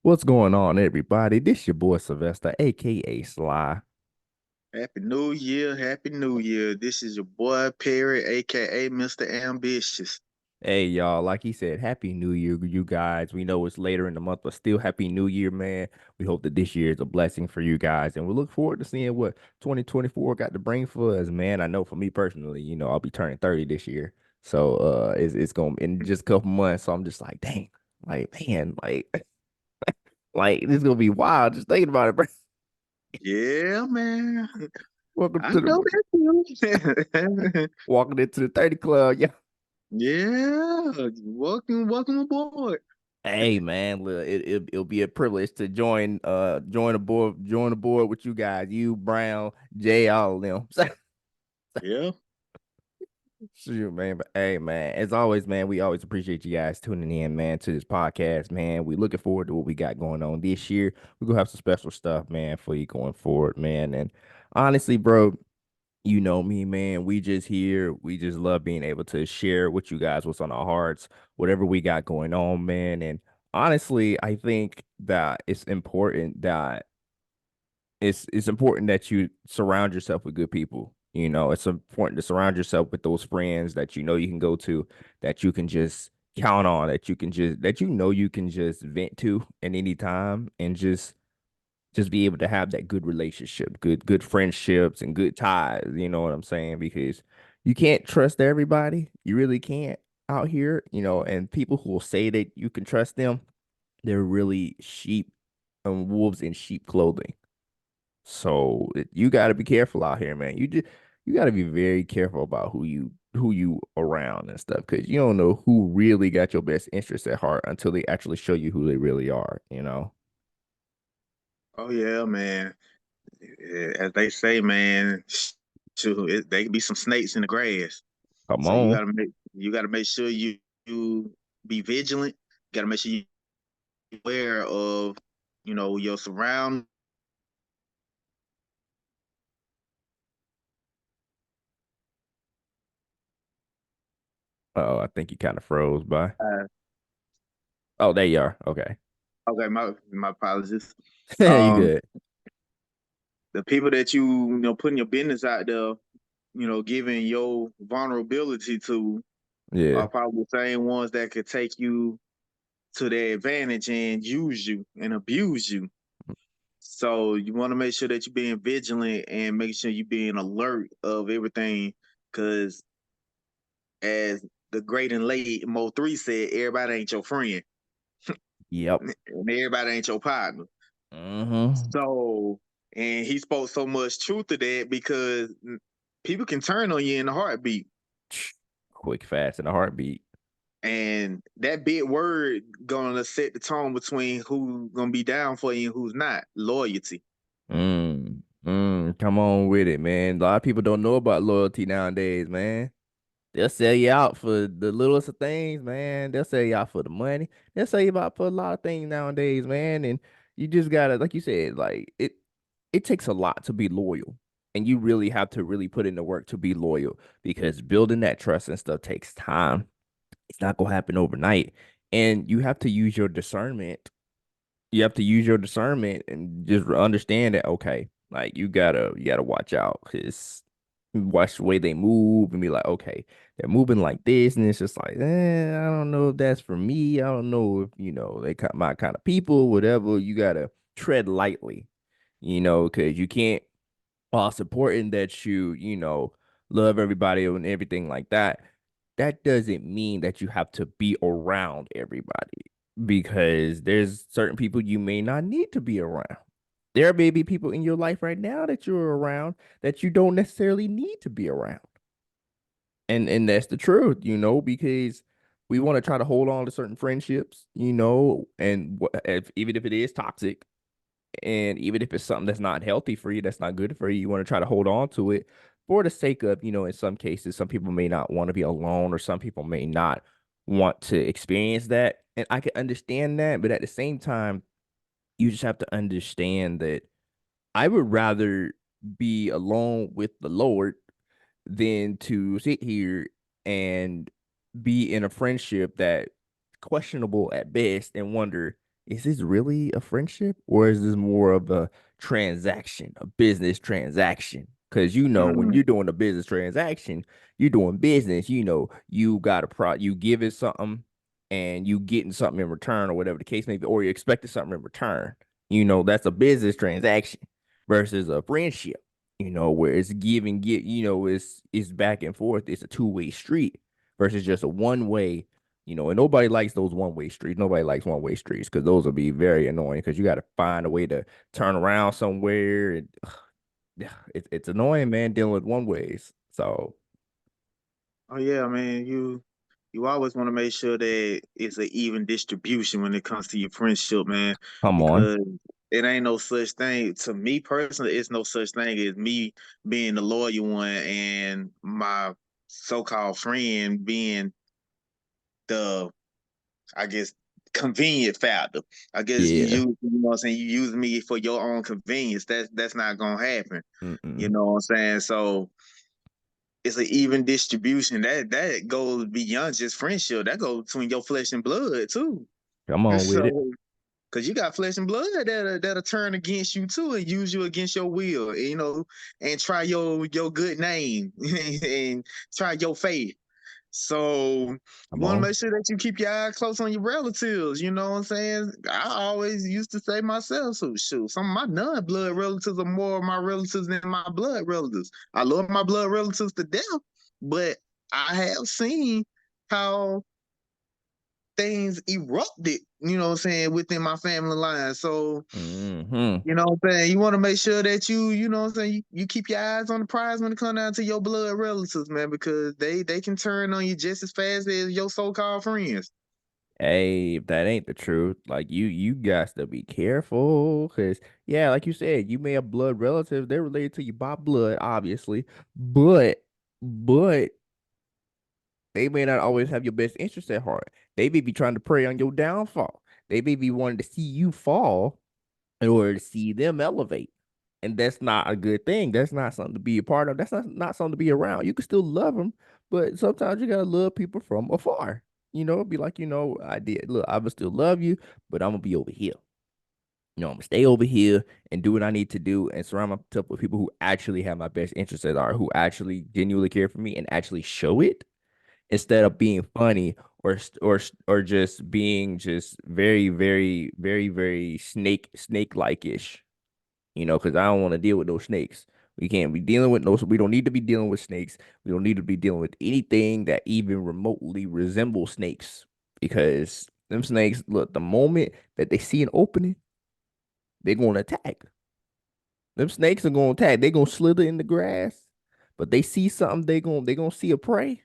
What's going on, everybody? This your boy Sylvester, aka Sly. Happy New Year, Happy New Year. This is your boy Perry, aka Mr. Ambitious. Hey, y'all, like he said, Happy New Year, you guys. We know it's later in the month, but still Happy New Year, man. We hope that this year is a blessing for you guys, and we look forward to seeing what 2024 got to bring for us, man. I know for me personally, I'll be turning 30 this year. So it's gonna in just a couple months. So I'm just like, dang, like man, like this is gonna be wild just thinking about it, bro. Yeah, man. Welcome I to know the that feeling. walking into the 30 club. Yeah. Yeah. Welcome aboard. Hey man, look, it'll be a privilege to join the board with you guys, you Brown, Jay, all of them. Yeah. Shoot, man. But hey man, as always, man, we always appreciate you guys tuning in, man, to this podcast, man. We looking forward to what we got going on this year. We're gonna have some special stuff, man, for you going forward, man. And honestly, bro, you know me, man. We just here. We just love being able to share with you guys what's on our hearts, whatever we got going on, man. And honestly, I think that it's important that you surround yourself with good people. It's important to surround yourself with those friends that you can go to, that you can just count on, that you can just vent to at any time and just be able to have that good relationship, good friendships and good ties, you know what I'm saying? Because you can't trust everybody. You really can't out here, and people who will say that you can trust them, they're really sheep and wolves in sheep clothing. So you got to be careful out here, man. You got to be very careful about who you around and stuff because you don't know who really got your best interests at heart until they actually show you who they really are. Oh yeah, man. As they say, man, shoot, they can be some snakes in the grass. Come So you on. gotta make sure you be vigilant. You gotta make sure you aware of, your surroundings. Oh, I think you kind of froze by. Oh, there you are. Okay. Okay, my apologies. You Um, good. the people that you putting your business out there, giving your vulnerability to, Yeah. are probably the same ones that could take you to their advantage and use you and abuse you. So you want to make sure that you're being vigilant and making sure you're being alert of everything, because as the great and late Mo3 said, everybody ain't your friend Yep. and everybody ain't your partner. Mm-hmm. So, and he spoke so much truth to that because people can turn on you in a heartbeat. Quick, fast, and a heartbeat. And that big word gonna set the tone between who's gonna be down for you and who's not. Loyalty. Come on with it, man. A lot of people don't know about loyalty nowadays, man. They'll sell you out for the littlest of things, man. They'll sell you out for the money. They'll sell you out for a lot of things nowadays, man. And you just gotta, like you said, like it takes a lot to be loyal. And you really have to really put in the work to be loyal because building that trust and stuff takes time. It's not gonna happen overnight. And you have to use your discernment. You have to use your discernment and just understand that, okay, like you gotta watch out because watch the way they move and be like, okay, they're moving like this, and it's just like, I don't know if that's for me. I don't know if they my kind of people, whatever. You gotta tread lightly, because you can't. While it's important that you love everybody and everything like that, that doesn't mean that you have to be around everybody because there's certain people you may not need to be around. There may be people in your life right now that you're around that you don't necessarily need to be around. And that's the truth, because we want to try to hold on to certain friendships, and even if it is toxic, and even if it's something that's not healthy for you, that's not good for you, you want to try to hold on to it for the sake of, in some cases, some people may not want to be alone or some people may not want to experience that. And I can understand that. But at the same time, you just have to understand that I would rather be alone with the Lord than to sit here and be in a friendship that questionable at best and wonder is this really a friendship or is this more of a transaction, a business transaction? Because when Mm-hmm. you're doing a business transaction, you're doing business. You got you give it something and you getting something in return or whatever the case may be, or you expected something in return. That's a business transaction versus a friendship. Where it's give and get. It's back and forth. It's a two-way street versus just a one-way. And nobody likes those one-way streets. Nobody likes one-way streets because those will be very annoying because you got to find a way to turn around somewhere. And it's annoying, man, dealing with one ways. So Oh yeah, man. You always want to make sure that it's an even distribution when it comes to your friendship, man, come on. because it ain't no such thing to me personally. It's no such thing as me being the loyal one and my so-called friend being the, I guess, convenient factor. I guess Yeah. you know what I'm saying, you use me for your own convenience. That's not gonna happen. You Mm-mm. know what I'm saying? So it's an even distribution. That goes beyond just friendship. That goes between your flesh and blood too. Come on with it. So because you got flesh and blood that'll turn against you too and use you against your will, and try your good name and try your faith. So you Come want to on. make sure that you keep your eye close on your relatives. You know what I'm saying? I always used to say myself, so shoot, some of my non-blood relatives are more of my relatives than my blood relatives. I love my blood relatives to death, but I have seen how things erupted, you know what I'm saying, within my family line. So Hmm. you know what I'm saying? You want to make sure that you know what I'm saying, you keep your eyes on the prize when it comes down to your blood relatives, man, because they can turn on you just as fast as your so-called friends. Hey, if that ain't the truth, like you guys to be careful, cause yeah, like you said, you may have blood relatives. They're related to you by blood, obviously, but they may not always have your best interest at heart. They may be trying to prey on your downfall. They may be wanting to see you fall in order to see them elevate. And that's not a good thing. That's not something to be a part of. That's not something to be around. You can still love them, but sometimes you gotta love people from afar. Be like, I did. Look, I will still love you, but I'm gonna be over here. I'm gonna stay over here and do what I need to do and surround myself with people who actually have my best interests at heart, who actually genuinely care for me and actually show it instead of being funny or just being just very, very, very, very snake like ish. Because I don't want to deal with those snakes. We can't be dealing with those. We don't need to be dealing with snakes. We don't need to be dealing with anything that even remotely resembles snakes. Because them snakes, look, the moment that they see an opening, they're going to attack. Them snakes are going to attack. They're going to slither in the grass, but they see something, they going to see a prey.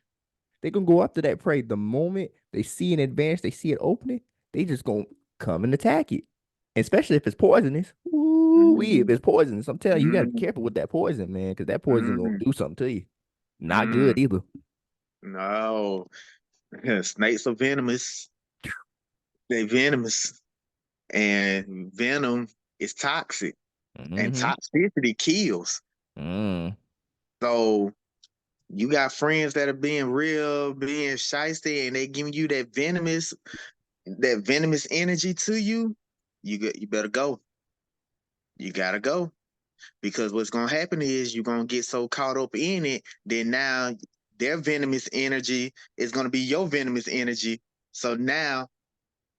They're going to go after that prey. The moment they see an advance, they see it opening, they just going to come and attack it. Especially if it's poisonous. Ooh, if Mm-hmm. it's poisonous, I'm telling you, you got to be Mm-hmm. careful with that poison, man, because that poison going Mm-hmm. to do something to you. Not Mm. good either. No. Snakes are venomous. They venomous. And venom is toxic. And Mm-hmm. toxicity kills. Mm. So you got friends that are being real, being shysty, and they giving you that venomous energy to you. You better go. You gotta go, because what's gonna happen is you're gonna get so caught up in it that now their venomous energy is gonna be your venomous energy. So now,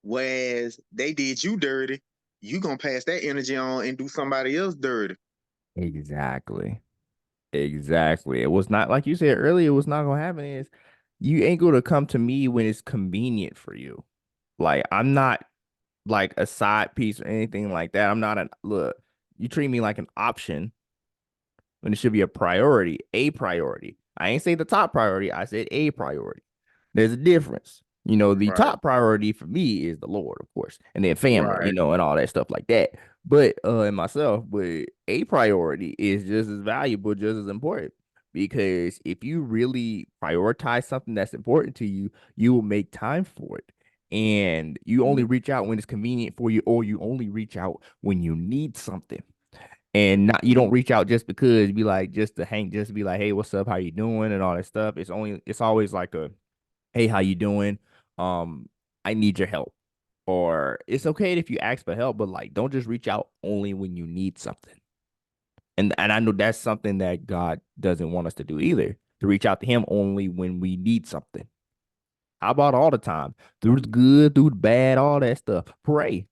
whereas they did you dirty, you gonna pass that energy on and do somebody else dirty. Exactly. Exactly. It was not like you said earlier, what's not gonna happen is you ain't gonna come to me when it's convenient for you. Like I'm not like a side piece or anything like that. I'm not an look, you treat me like an option when it should be a priority, a priority. I ain't say the top priority, I said a priority. There's a difference. The Right, top priority for me is the Lord, of course, and then family, right. and all that stuff like that. But and myself, but a priority is just as valuable, just as important. Because if you really prioritize something that's important to you, you will make time for it. And you only reach out when it's convenient for you, or you only reach out when you need something and not you don't reach out just because be like just to hang just to be like hey what's up how you doing and all that stuff it's always like a hey how you doing um I need your help Or it's okay if you ask for help, but like don't just reach out only when you need something. And I know that's something that God doesn't want us to do either, to reach out to him only when we need something. How about all the time? Through the good, through the bad, all that stuff. Pray.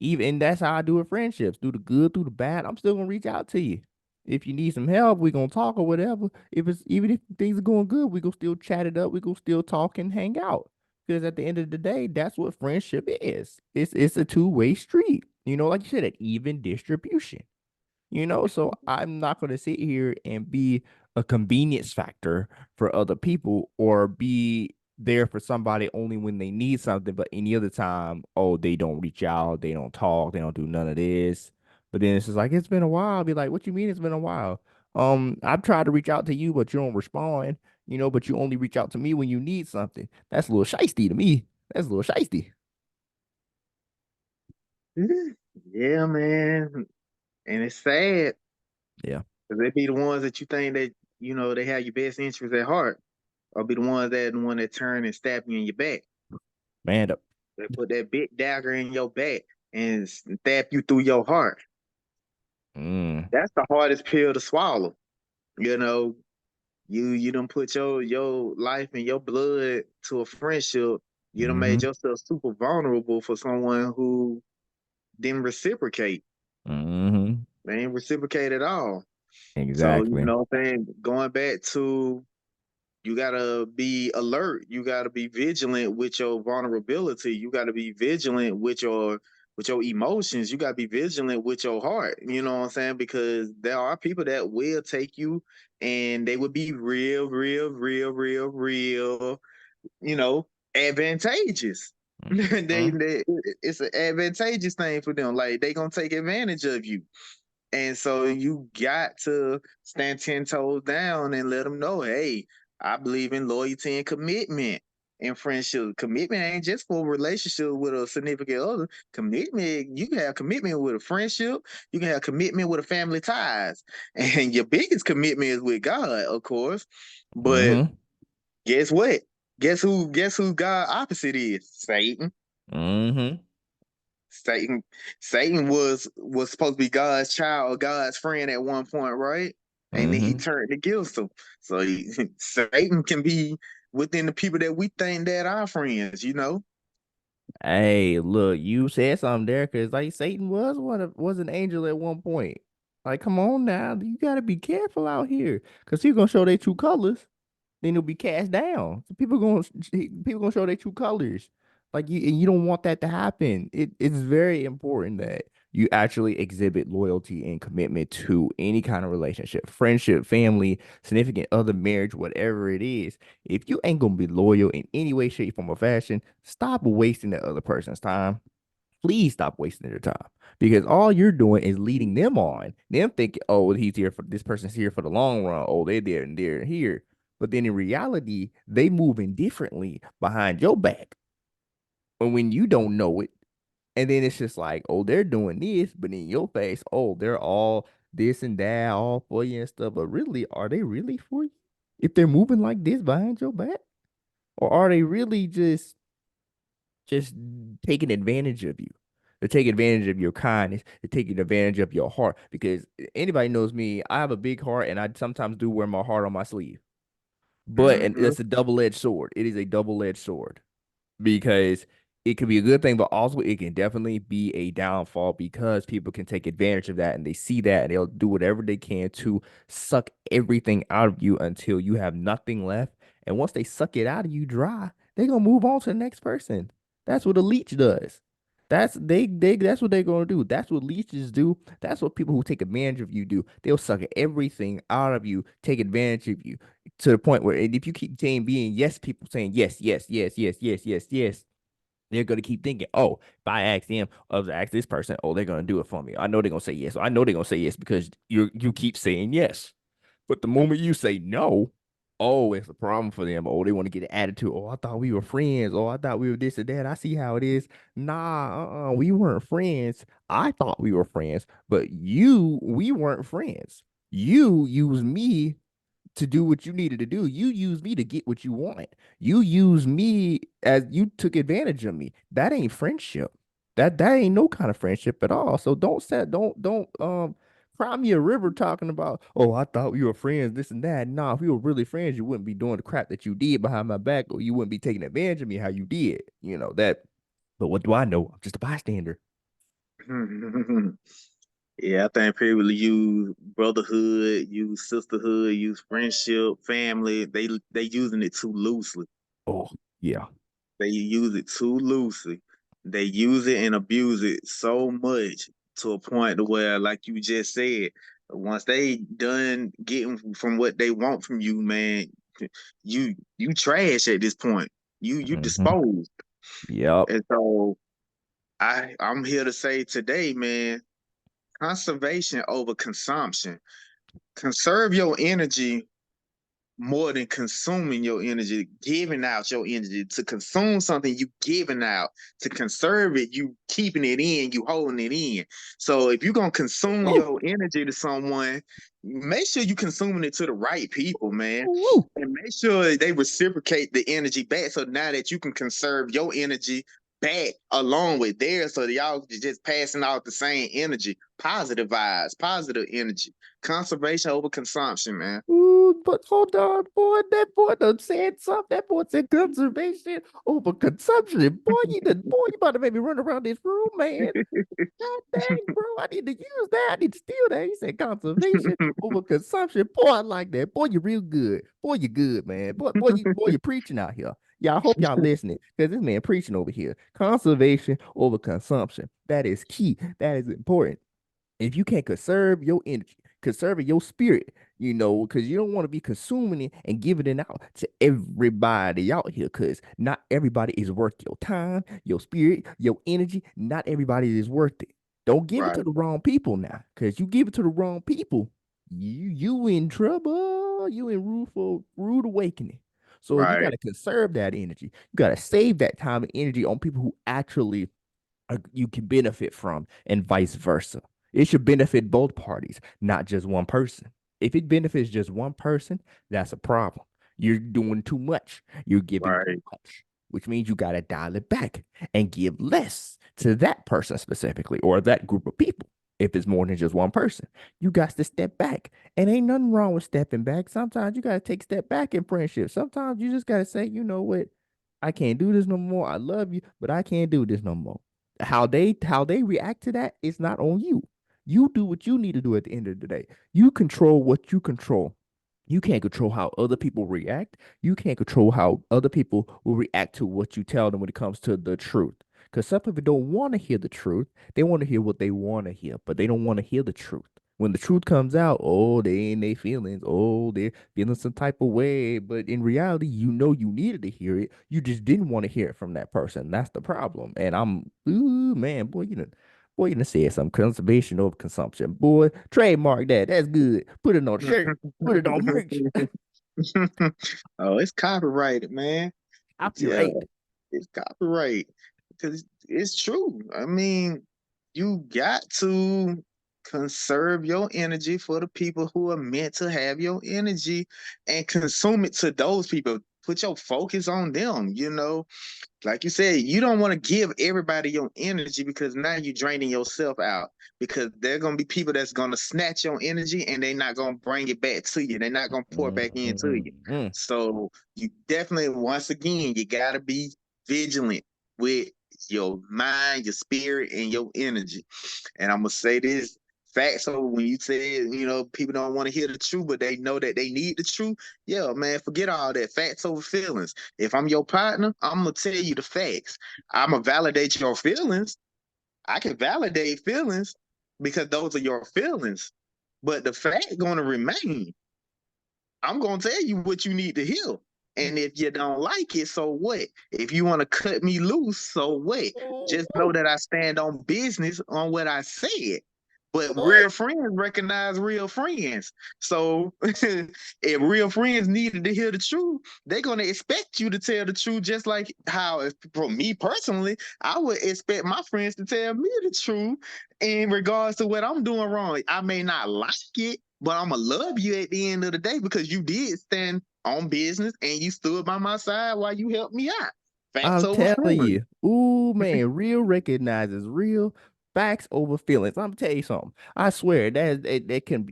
Even that's how I do with friendships. Through the good, through the bad, I'm still gonna reach out to you. If you need some help, we're gonna talk or whatever. If it's even if things are going good, we gonna still chat it up. We gonna still talk and hang out. Because at the end of the day, that's what friendship is. It's a two-way street. Like you said, an even distribution. So I'm not going to sit here and be a convenience factor for other people or be there for somebody only when they need something, but any other time, oh, they don't reach out, they don't talk, they don't do none of this. But then it's just like, it's been a while. I'll be like, what you mean it's been a while? I've tried to reach out to you, but you don't respond, but you only reach out to me when you need something. That's a little shiesty to me. That's a little shiesty. Yeah, man. And it's sad Yeah. because they be the ones that you think that, they have your best interests at heart, or be the one that turn and stab you in your back. Man up. They put that big dagger in your back and stab you through your heart. Mm, That's the hardest pill to swallow. You know, you done put your life and your blood to a friendship. You done mm-hmm. made yourself super vulnerable for someone who didn't reciprocate. Mm-hmm. They ain't reciprocate at all. So, Exactly. what I'm saying, going back to, you gotta be alert. You gotta be vigilant with your vulnerability. You gotta be vigilant with your emotions. You gotta be vigilant with your heart. You know what I'm saying? Because there are people that will take you and they would be real, real, real, real, real, you know, advantageous. Mm-hmm. It's an advantageous thing for them. Like they gonna take advantage of you. And so you got to stand 10 toes down and let them know, hey, I believe in loyalty and commitment and friendship. Commitment ain't just for a relationship with a significant other. Commitment, you can have commitment with a friendship, you can have commitment with a family ties. And your biggest commitment is with God, of course. But Mm-hmm. guess what? Guess who God opposite is? Satan. Mm-hmm. Satan Satan was supposed to be God's child or God's friend at one point, right? And then he Mm-hmm. turned against him. So Satan can be within the people that we think that are friends. Hey, look, you said something there because like Satan was an angel at one point. Like, come on now, you gotta be careful out here because he's gonna show their true colors. Then he'll be cast down. So people gonna show their true colors. Like you don't want that to happen. It's very important that you actually exhibit loyalty and commitment to any kind of relationship, friendship, family, significant other, marriage, whatever it is. If you ain't gonna be loyal in any way, shape, form, or fashion, stop wasting the other person's time. Please stop wasting their time because all you're doing is leading them on. Them thinking, oh, he's here for this person's here for the long run. Oh, they're there and they're here. But then in reality, they moving differently behind your back. And when you don't know it, and then it's just like, oh, they're doing this, but in your face, oh, they're all this and that, all for you and stuff. But really, are they really for you? If they're moving like this behind your back? Or are they really just taking advantage of you? They're taking advantage of your kindness. They're taking advantage of your heart. Because anybody knows me, I have a big heart and I sometimes do wear my heart on my sleeve. But and Mm-hmm. it's a double-edged sword. It is a double-edged sword because it can be a good thing, but also it can definitely be a downfall because people can take advantage of that and they see that and they'll do whatever they can to suck everything out of you until you have nothing left. And once they suck it out of you dry, they're gonna move on to the next person. That's what a leech does. That's what they're gonna do. That's what leeches do. That's what people who take advantage of you do. They'll suck everything out of you, take advantage of you to the point where if you keep saying being yes, people saying yes, yes, yes, yes, yes, yes, yes, they're gonna keep thinking, oh, if I ask them, or if I ask this person, oh, they're gonna do it for me. I know they're gonna say yes. I know they're gonna say yes because you keep saying yes. But the moment you say no, oh, it's a problem for them. Oh, they want to get an attitude. Oh, I thought we were friends. Oh, I thought we were this or that. I see how it is. Nah, we weren't friends. I thought we were friends, but we weren't friends. You used me to do what you needed to do. You use me to get what you want. You use me as you took advantage of me. That ain't friendship. That ain't no kind of friendship at all. So don't cry me a river talking about, oh, I thought we were friends, this and that. Nah, if we were really friends, you wouldn't be doing the crap that you did behind my back, or you wouldn't be taking advantage of me how you did. You know that. But what do I know? I'm just a bystander. Yeah, I think people use brotherhood, use sisterhood, use friendship, family. They using it too loosely. Oh, yeah. They use it too loosely. They use it and abuse it so much to a point to where, like you just said, once they done getting from what they want from you, man, you trash at this point. You Hmm. disposed. Yep. And so I'm here to say today, man, conservation over consumption. Conserve your energy more than consuming your energy, giving out your energy. To consume something, you giving out. To conserve it, you keeping it in, you holding it in. So if you're gonna consume Woo, your energy to someone, make sure you consuming it to the right people, man. woo. And make sure they reciprocate the energy back. So now that you can conserve your energy back along with theirs, so that y'all just passing out the same energy, positive vibes, positive energy. Conservation over consumption, man. Ooh, but hold on, boy. That boy done said something. That boy said conservation over consumption. Boy, you about to make me run around this room, man. God dang, bro. I need to use that. I need to steal that. He said conservation over consumption. Boy, I like that. Boy, you're real good. Boy, you're good, man. Boy, you're preaching out here. Yeah, I hope y'all listening because this man preaching over here. Conservation over consumption. That is key. That is important. If you can't conserve your energy, conserve your spirit, because you don't want to be consuming it and giving it out to everybody out here, because not everybody is worth your time, your spirit, your energy. Not everybody is worth it. Don't give it to Right, the wrong people now, because you give it to the wrong people, you in trouble. You in rude awakening. So you got right, to conserve that energy. You got to save that time and energy on people who actually you can benefit from, and vice versa. It should benefit both parties, not just one person. If it benefits just one person, that's a problem. You're doing too much. You're giving too right, much, which means you got to dial it back and give less to that person specifically or that group of people. If it's more than just one person, you got to step back. And ain't nothing wrong with stepping back. Sometimes you got to take a step back in friendship. Sometimes you just got to say, you know what? I can't do this no more. I love you, but I can't do this no more. How they react to that is not on you. You do what you need to do at the end of the day. You control what you control. You can't control how other people react. You can't control how other people will react to what you tell them when it comes to the truth. Because some people don't want to hear the truth. They want to hear what they want to hear, but they don't want to hear the truth. When the truth comes out, oh, they in their feelings. Oh, they're feeling some type of way. But in reality, you needed to hear it. You just didn't want to hear it from that person. That's the problem. And ooh, man, you done said some conservation over consumption. Boy, trademark that. That's good. Put it on a shirt. Put it on merch. oh, it's copyrighted, man. Yeah, Copyright. it's copyright because it's true. I mean, you got to conserve your energy for the people who are meant to have your energy and consume it to those people. Put your focus on them, like you said, you don't want to give everybody your energy because now you're draining yourself out. Because there are gonna be people that's gonna snatch your energy and they're not gonna bring it back to you. They're not gonna pour back into you. Mm-hmm. So you definitely, once again, you gotta be vigilant with your mind, your spirit, and your energy. And I'm gonna say this facts over when you say, people don't want to hear the truth, but they know that they need the truth. Yeah, man, forget all that. Facts over feelings. If I'm your partner, I'm gonna tell you the facts. I'm gonna validate your feelings. I can validate feelings because those are your feelings. But the fact gonna remain. I'm gonna tell you what you need to hear. And if you don't like it, so what? If you want to cut me loose, so what? Just know Ooh. that I stand on business on what I said. But What? real friends recognize real friends. So if real friends needed to hear the truth, they're gonna expect you to tell the truth, just like how, if, for me personally, I would expect my friends to tell me the truth in regards to what I'm doing wrong. I may not like it, but I'm gonna love you at the end of the day because you did stand on business and you stood by my side while you helped me out. Facts I'm over telling feelings. you, ooh man, real recognizes real, facts over feelings. I'm tell you something. I swear that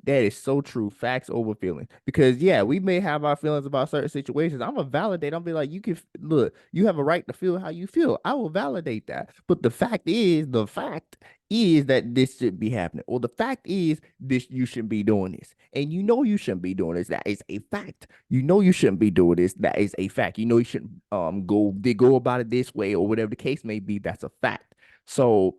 is so true. Facts over feelings. Because yeah, we may have our feelings about certain situations. I'm gonna validate. I'm be like, you can look, you have a right to feel how you feel. I will validate that. But the fact is that this should be happening, or the fact is this you shouldn't be doing this, and you know you shouldn't be doing this. That is a fact. You know you shouldn't be doing this. That is a fact. You know you shouldn't go about it this way or whatever the case may be. That's a fact. So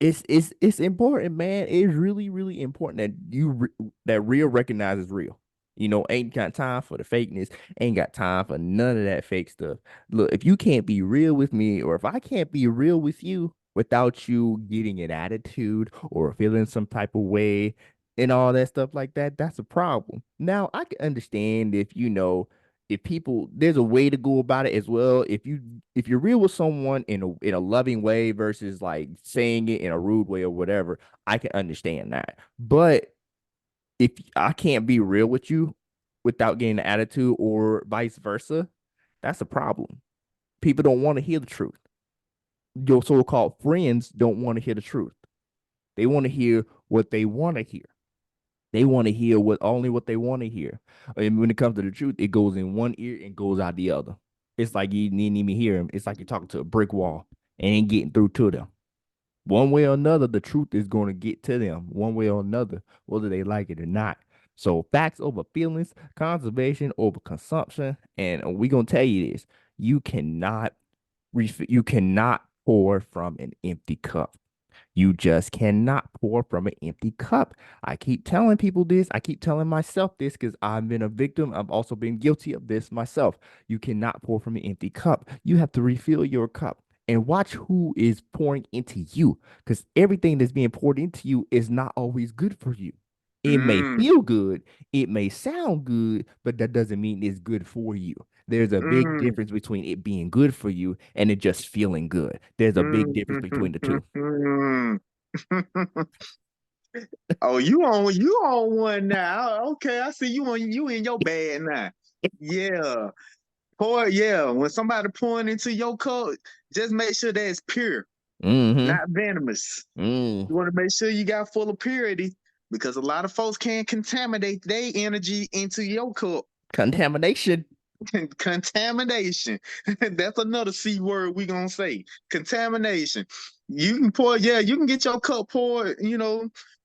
it's important, man. It's really really important that that real recognizes real. You know, ain't got time for the fakeness. Ain't got time for none of that fake stuff. Look, if you can't be real with me, or if I can't be real with you without you getting an attitude or feeling some type of way and all that stuff like that, that's a problem. Now, I can understand if if people there's a way to go about it as well. If you're real with someone in a loving way versus like saying it in a rude way or whatever, I can understand that. But if I can't be real with you without getting an attitude or vice versa, that's a problem. People don't want to hear the truth. Your so-called friends don't want to hear the truth. They want to hear what they want to hear. They want to hear what they want to hear. And when it comes to the truth, it goes in one ear and goes out the other. It's like you didn't even hear him. It's like you're talking to a brick wall and ain't getting through to them. One way or another, the truth is going to get to them one way or another, whether they like it or not. So facts over feelings, conservation over consumption, and we're gonna tell you this: you cannot you cannot pour from an empty cup. You just cannot pour from an empty cup. I keep telling people this. I keep telling myself this because I've been a victim. I've also been guilty of this myself. You cannot pour from an empty cup. You have to refill your cup and watch who is pouring into you because everything that's being poured into you is not always good for you. It may Mm, feel good, it may sound good, but that doesn't mean it's good for you. There's a big mm, difference between it being good for you and it just feeling good. There's a big difference between the two. mm. Oh, you on one now. Okay, I see you in your bag now. Yeah. Yeah. When somebody pouring into your cup, just make sure that it's pure, Mm-hmm. not venomous. Mm. You want to make sure you got full of purity because a lot of folks can contaminate their energy into your cup. Contamination. Contamination. That's another C word we gonna say. Contamination. You can pour, yeah, you can get your cup poured,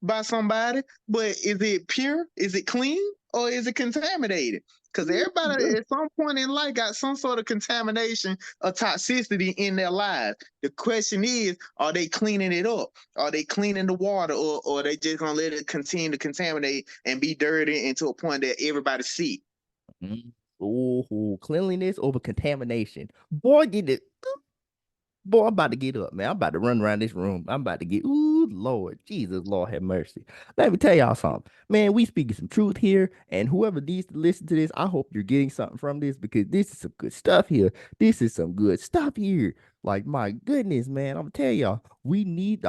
by somebody, but is it pure? Is it clean? Or is it contaminated? Because everybody at some point in life got some sort of contamination or toxicity in their lives. The question is, are they cleaning it up? Are they cleaning the water, or are they just gonna let it continue to contaminate and be dirty into a point that everybody see? Mm. Ooh, cleanliness over contamination. Boy, get it. Boy, I'm about to get up, man. I'm about to run around this room. I'm about to get, ooh, Lord, Jesus, Lord have mercy. Let me tell y'all something. Man, we speaking some truth here, and whoever needs to listen to this, I hope you're getting something from this because this is some good stuff here. This is some good stuff here. Like, my goodness, man, I'm gonna tell y'all, we need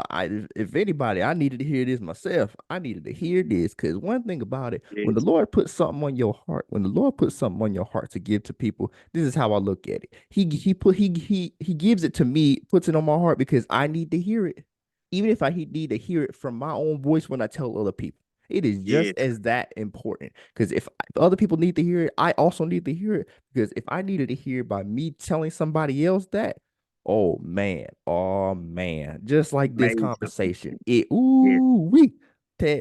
if anybody, I needed to hear this myself. I needed to hear this because one thing about it, when the Yes, Lord puts something on your heart, when the Lord puts something on your heart to give to people, this is how I look at it. He gives it to me, puts it on my heart because I need to hear it. Even if I need to hear it from my own voice when I tell other people. It is just yes, as that important. Because if other people need to hear it, I also need to hear it. Because if I needed to hear it by me telling somebody else that, oh man, just like this major. conversation, it Yes,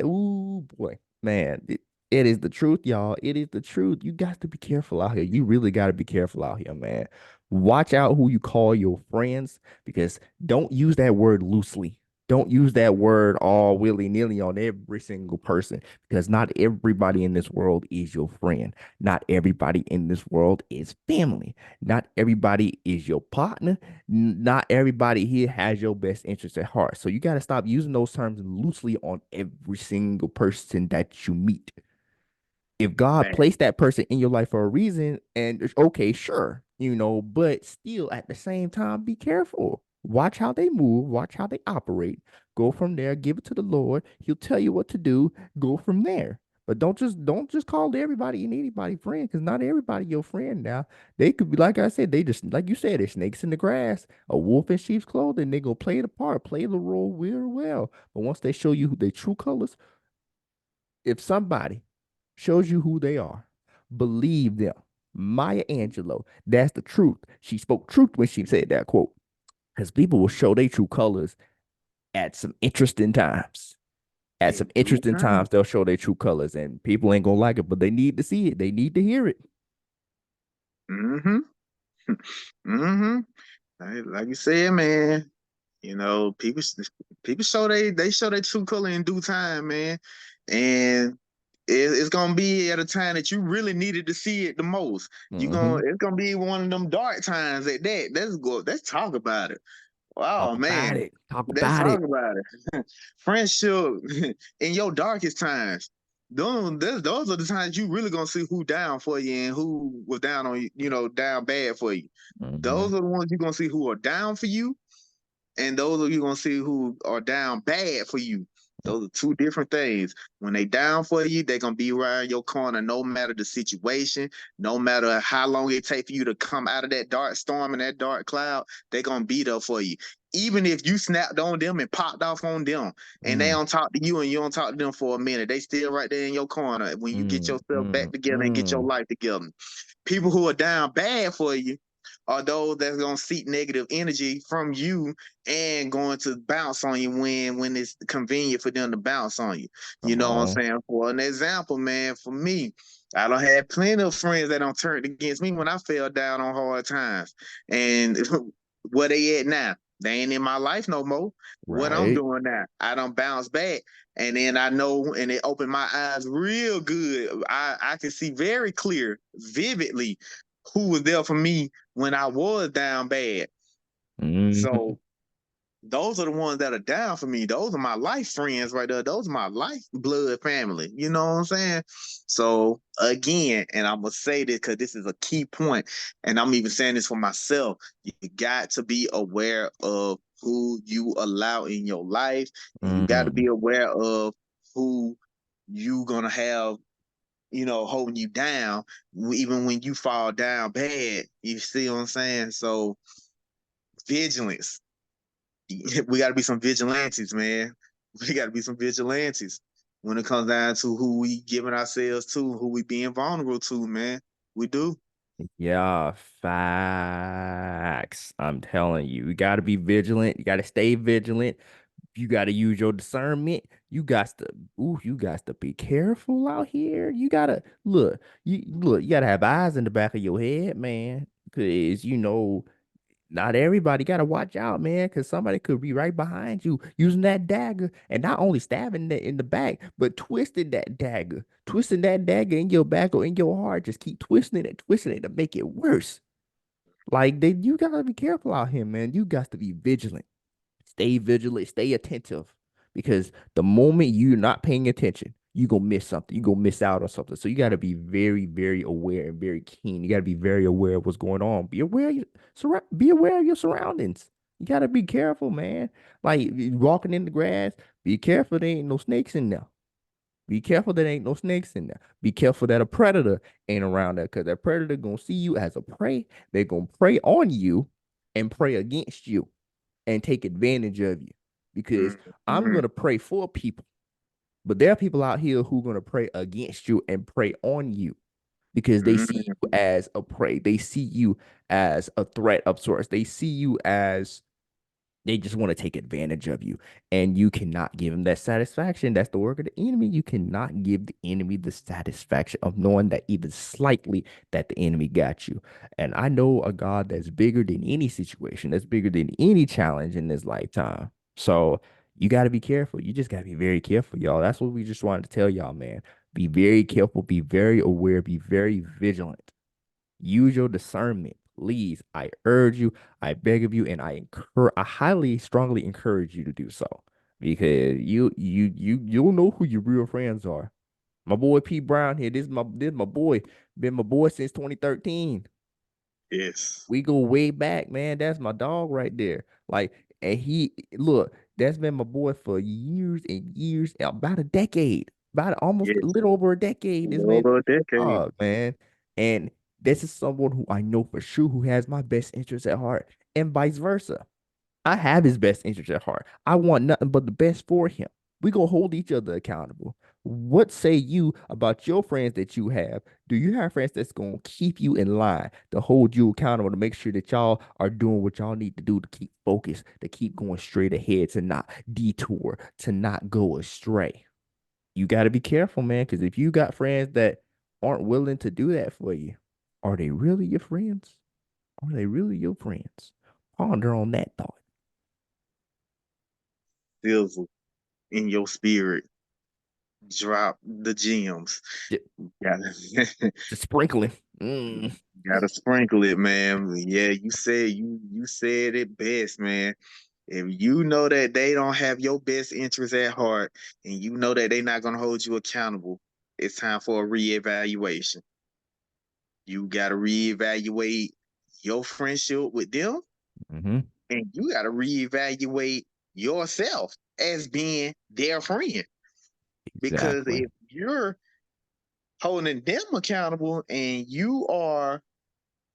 ooh boy, man, it is the truth, y'all. It is the truth. You got to be careful out here. You really got to be careful out here, man. Watch out who you call your friends because don't use that word loosely. Don't use that word all willy-nilly on every single person because not everybody in this world is your friend. Not everybody in this world is family. Not everybody is your partner. Not everybody here has your best interest at heart. So you got to stop using those terms loosely on every single person that you meet. If God Man. placed that person in your life for a reason, and okay, sure, but still at the same time, be careful. Watch how they move, watch how they operate. Go from there, give it to the Lord. He'll tell you what to do. Go from there. But don't just call everybody and anybody friend, because not everybody your friend now. They could be like I said, they just like you said, they're snakes in the grass, a wolf in sheep's clothing. They go play the part, play the role real well. But once they show you their true colors, if somebody shows you who they are, believe them. Maya Angelou, that's the truth. She spoke truth when she said that quote. Because people will show their true colors at some interesting times. At some interesting Mhm. times, they'll show their true colors, and people ain't gonna like it, but they need to see it. They need to hear it. Mhm. Mhm. Like you said, man. You know, people show they show their true color in due time, man, and it's gonna be at a time that you really needed to see it the most. Mm-hmm. It's gonna be one of them dark times at that. Let's talk about it. Talk Wow, about man, it. Talk let's about talk it. about it. Friendship in your darkest times. Those are the times you really gonna see who down for you and who was down on you, down bad for you. Mm-hmm. Those are the ones you're gonna see who are down for you, and those of you gonna see who are down bad for you. Those are two different things. When they down for you, they're gonna be around your corner no matter the situation, no matter how long it takes for you to come out of that dark storm and that dark cloud, they're gonna be there for you. Even if you snapped on them and popped off on them and they Mm, don't talk to you and you don't talk to them for a minute, they still right there in your corner when you get mm, yourself back mm, together and get your mm. life together. People who are down bad for you are those that's gonna seek negative energy from you and going to bounce on you when it's convenient for them to bounce on you. You Come know what I'm on. saying? For an example, man, for me, I don't have plenty of friends that don't turn against me when I fell down on hard times. And where they at now? They ain't in my life no more. What I'm Right. doing now, I don't bounce back. And then I know, and it opened my eyes real good. I can see very clear, vividly, who was there for me when I was down bad. Mm-hmm. So those are the ones that are down for me. Those are my life friends right there. Those are my life blood family. You know what I'm saying? So again, and I'm gonna say this because this is a key point, and I'm even saying this for myself. You got to be aware of who you allow in your life, and you got to be Mm. aware of who you gonna have, holding you down, even when you fall down bad. You see what I'm saying? So vigilance. We got to be some vigilantes, man. We got to be some vigilantes when it comes down to who we giving ourselves to, who we being vulnerable to, man. We do. Yeah, facts. I'm telling you, you got to be vigilant. You got to stay vigilant. You got to use your discernment. You got to be careful out here. You got to you got to have eyes in the back of your head, man. Because not everybody got to watch out, man, because somebody could be right behind you using that dagger and not only stabbing that in the back, but twisting that dagger in your back or in your heart. Just keep twisting it to make it worse. You gotta be careful out here, man. You got to be vigilant. Stay vigilant, stay attentive, because the moment you're not paying attention, you gonna miss something. You gonna miss out on something. So you gotta be very, very aware and very keen. You gotta be very aware of what's going on. Be aware of your surroundings. You gotta be careful, man. Like you walking in the grass, be careful there ain't no snakes in there. Be careful there ain't no snakes in there. Be careful that a predator ain't around there, because that predator gonna see you as a prey. They're gonna prey on you and prey against you and take advantage of you, because I'm Mm-hmm. going to pray for people, but there are people out here who are going to pray against you and pray on you because they see Mm-hmm. you as a prey. They see you as a threat of sorts. They see you as they just want to take advantage of you, and you cannot give them that satisfaction. That's the work of the enemy. You cannot give the enemy the satisfaction of knowing that even slightly that the enemy got you. And I know a God that's bigger than any situation, that's bigger than any challenge in this lifetime. So You got to be careful. You just got to be very careful, y'all. That's what we just wanted to tell y'all, man. Be very careful, be very aware, be very vigilant. Use your discernment, please. I urge you, I beg of you, and I highly, strongly encourage you to do so because you'll know who your real friends are. My boy P Brown here. This my boy. Been my boy since 2013. Yes. We go way back, man. That's my dog right there. Like, and he look, that's been my boy for years and years, about a decade, about almost a Yes. little over a decade. This man, Over a decade. oh man, and this is someone who I know for sure who has my best interests at heart, and vice versa. I have his best interest at heart. I want nothing but the best for him. We gonna hold each other accountable. What say you about your friends that you have? Do you have friends that's gonna keep you in line, to hold you accountable, to make sure that y'all are doing what y'all need to do to keep focused, to keep going straight ahead, to not detour, to not go astray? You got to be careful, man, because if you got friends that aren't willing to do that for you, are they really your friends? Are they really your friends? Ponder on that thought. Sizzle in your spirit. Drop the gems. Gotta, Just sprinkling. Mm. gotta sprinkle it, man. Yeah, you said it best, man. If you know that they don't have your best interests at heart and you know that they're not gonna hold you accountable, it's time for a reevaluation. You gotta reevaluate your friendship with them, Hmm. and you gotta reevaluate yourself as being their friend. Because Exactly. if you're holding them accountable and you are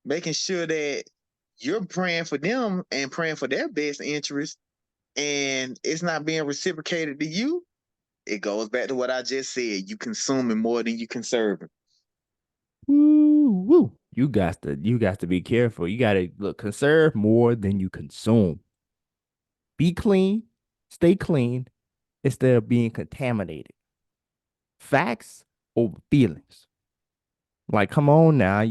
making sure that you're praying for them and praying for their best interest and it's not being reciprocated to you, it goes back to what I just said. You consuming more than you conserving. Woo, woo. You got to be careful. You got to look, conserve more than you consume. Be clean, stay clean instead of being contaminated. Facts over feelings. Like, come on now.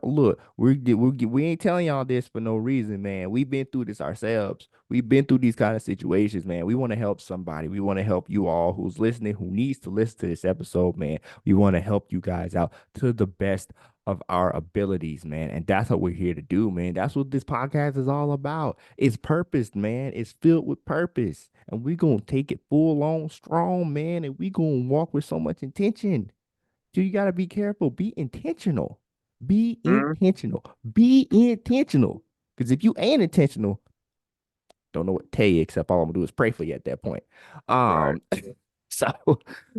Look, we ain't telling y'all this for no reason, man. We've been through this ourselves. We've been through these kind of situations, man. We want to help somebody. We want to help you all who's listening, who needs to listen to this episode, man. We want to help you guys out to the best of our abilities, man. And that's what we're here to do, man. That's what this podcast is all about. It's purpose, man. It's filled with purpose. And we're gonna take it full on strong, man. And we gonna walk with so much intention. So you got to be careful. Be intentional. Be Mm, intentional. Be intentional. Because if you ain't intentional, don't know what to tell you, except all I'm gonna do is pray for you at that point. right. Um, so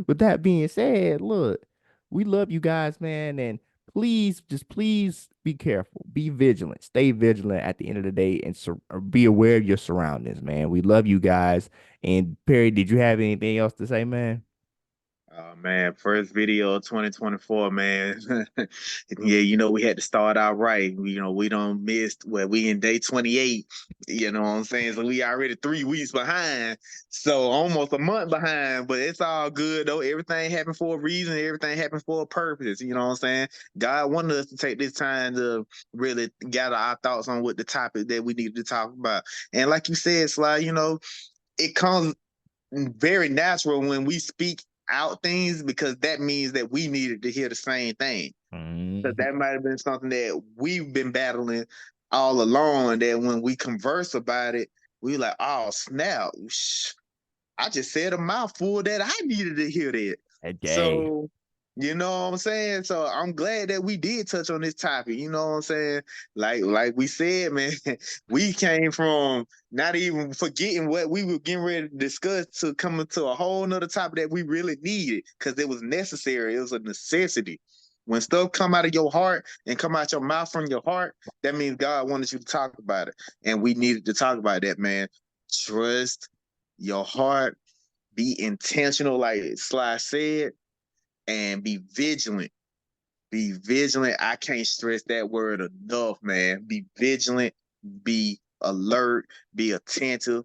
with that being said, look, we love you guys, man, and please be careful. Be vigilant. Stay vigilant at the end of the day, and be aware of your surroundings, man. We love you guys. And Perry, did you have anything else to say, man? Oh man, first video of 2024, man. Yeah, we had to start out right. We don't missed we in day 28, you know what I'm saying? So we already 3 weeks behind. So almost a month behind, but it's all good though. Everything happened for a reason, everything happened for a purpose, you know what I'm saying? God wanted us to take this time to really gather our thoughts on what the topic that we needed to talk about. And like you said, Sly, it comes very natural when we speak out things because that means that we needed to hear the same thing. Because Mhm. that might have been something that we've been battling all along. That when we converse about it, we like, oh snap! I just said a mouthful that I needed to hear that. Hey, So, you know what I'm saying? So I'm glad that we did touch on this topic. You know what I'm saying? Like we said, man, we came from not even forgetting what we were getting ready to discuss to coming to a whole nother topic that we really needed because it was necessary. It was a necessity. When stuff come out of your heart and come out your mouth from your heart, that means God wanted you to talk about it. And we needed to talk about that, man. Trust your heart, be intentional, like Sly said, and be vigilant. Be vigilant. I can't stress that word enough, man. Be vigilant, be alert, be attentive.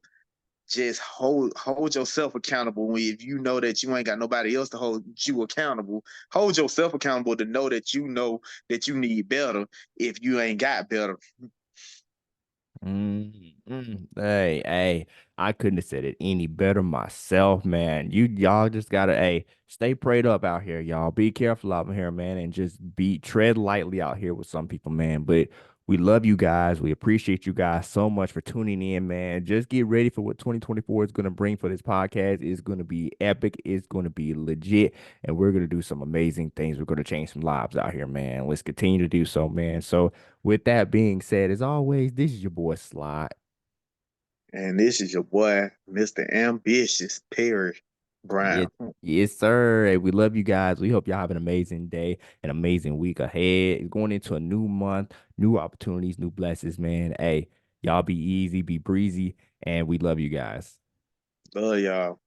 Just hold yourself accountable. If you know that you ain't got nobody else to hold you accountable, hold yourself accountable to know that you need better if you ain't got better. Hey, I couldn't have said it any better myself, man. Y'all just gotta, hey, stay prayed up out here, y'all. Be careful out here, man, and just be tread lightly out here with some people, man. But we love you guys. We appreciate you guys so much for tuning in, man. Just get ready for what 2024 is gonna bring for this podcast. It's gonna be epic. It's gonna be legit, and we're gonna do some amazing things. We're gonna change some lives out here, man. Let's continue to do so, man. So with that being said, as always, this is your boy Slot. And this is your boy, Mr. Ambitious Perry Brown. Yes, yes, sir. Hey, we love you guys. We hope y'all have an amazing day, an amazing week ahead. Going into a new month, new opportunities, new blessings, man. Hey, y'all be easy, be breezy, and we love you guys. Love y'all.